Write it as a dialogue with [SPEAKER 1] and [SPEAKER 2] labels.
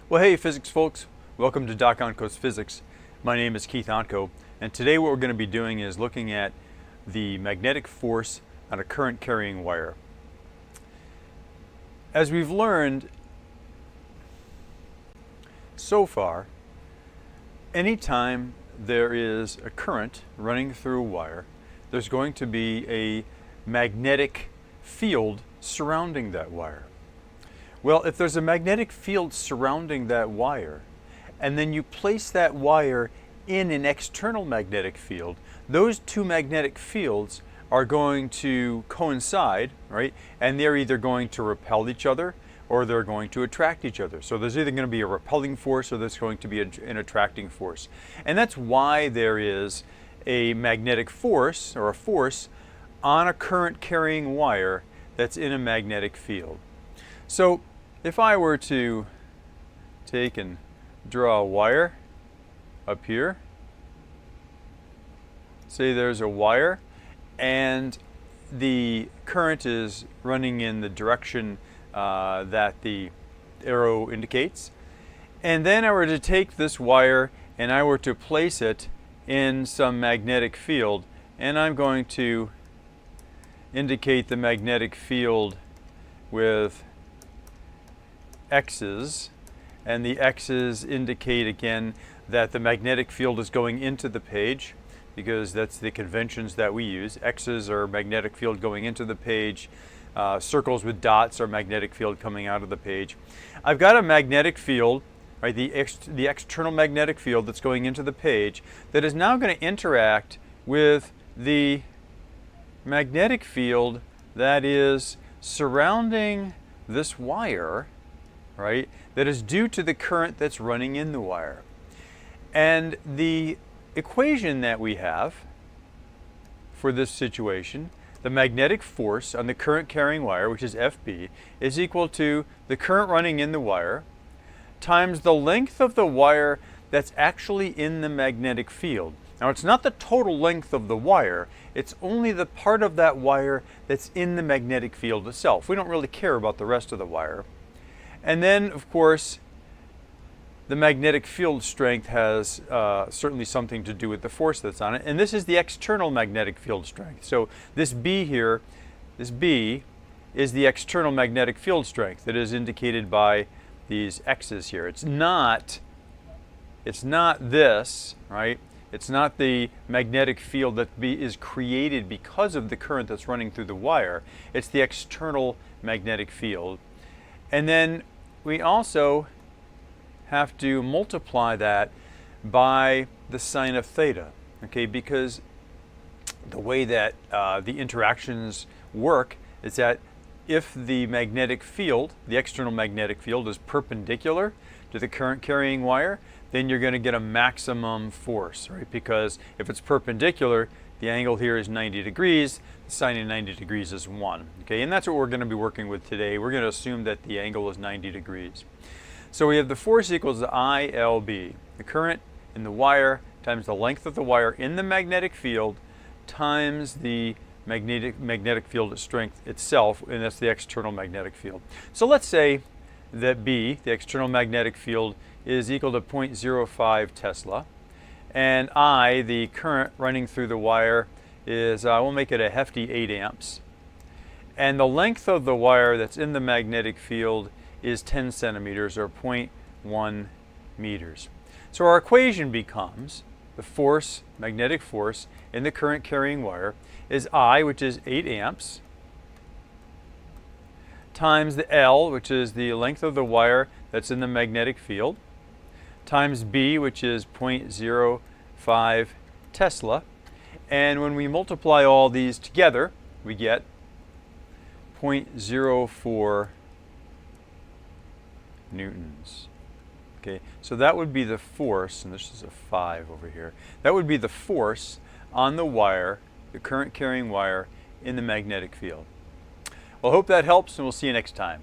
[SPEAKER 1] Well, hey physics folks, welcome to Doc Onco's Physics. My name is Keith Onco, and today what we're going to be doing is looking at the magnetic force on a current carrying wire. As we've learned so far, anytime there is a current running through a wire, there's going to be a magnetic field surrounding that wire. Well, if there's a magnetic field surrounding that wire, and then you place that wire in an external magnetic field, those two magnetic fields are going to coincide, right? And they're either going to repel each other or they're going to attract each other. So there's either going to be a repelling force or there's going to be an attracting force. And that's why there is a magnetic force or a force on a current carrying wire that's in a magnetic field. So if I were to take and draw a wire up here, say there's a wire and the current is running in the direction that the arrow indicates, and then I were to take this wire and I were to place it in some magnetic field, and I'm going to indicate the magnetic field with X's, and the X's indicate again that the magnetic field is going into the page, because that's the conventions that we use. X's are magnetic field going into the page. Circles with dots are magnetic field coming out of the page. I've got a magnetic field, right, the external magnetic field that's going into the page, that is now going to interact with the magnetic field that is surrounding this wire, right, that is due to the current that's running in the wire. And the equation that we have for this situation, the magnetic force on the current carrying wire, which is FB, is equal to the current running in the wire times the length of the wire that's actually in the magnetic field. Now, it's not the total length of the wire, it's only the part of that wire that's in the magnetic field itself. We don't really care about the rest of the wire. And then, of course, the magnetic field strength has certainly something to do with the force that's on it. And this is the external magnetic field strength. So this B here, this B is the external magnetic field strength that is indicated by these X's here. It's not this, right? It's not the magnetic field that is created because of the current that's running through the wire. It's the external magnetic field. And then we also have to multiply that by the sine of theta, okay? Because the way that the interactions work is that if the magnetic field, the external magnetic field, is perpendicular to the current carrying wire, then you're going to get a maximum force, right? Because if it's perpendicular, the angle here is 90 degrees, the sine of 90 degrees is 1. Okay, and that's what we're going to be working with today. We're going to assume that the angle is 90 degrees. So we have the force equals ILB, the current in the wire times the length of the wire in the magnetic field times the magnetic field strength itself, and that's the external magnetic field. So let's say that B, the external magnetic field, is equal to 0.05 Tesla. And I, the current running through the wire, is, we'll make it a hefty 8 amps. And the length of the wire that's in the magnetic field is 10 centimeters, or 0.1 meters. So our equation becomes the force, magnetic force, in the current carrying wire is I, which is 8 amps, times the L, which is the length of the wire that's in the magnetic field, times B, which is 0.05 Tesla. And when we multiply all these together, we get 0.04 newtons. Okay, so that would be the force, and this is a 5 over here. That would be the force on the wire, the current carrying wire, in the magnetic field. Well, I hope that helps, and we'll see you next time.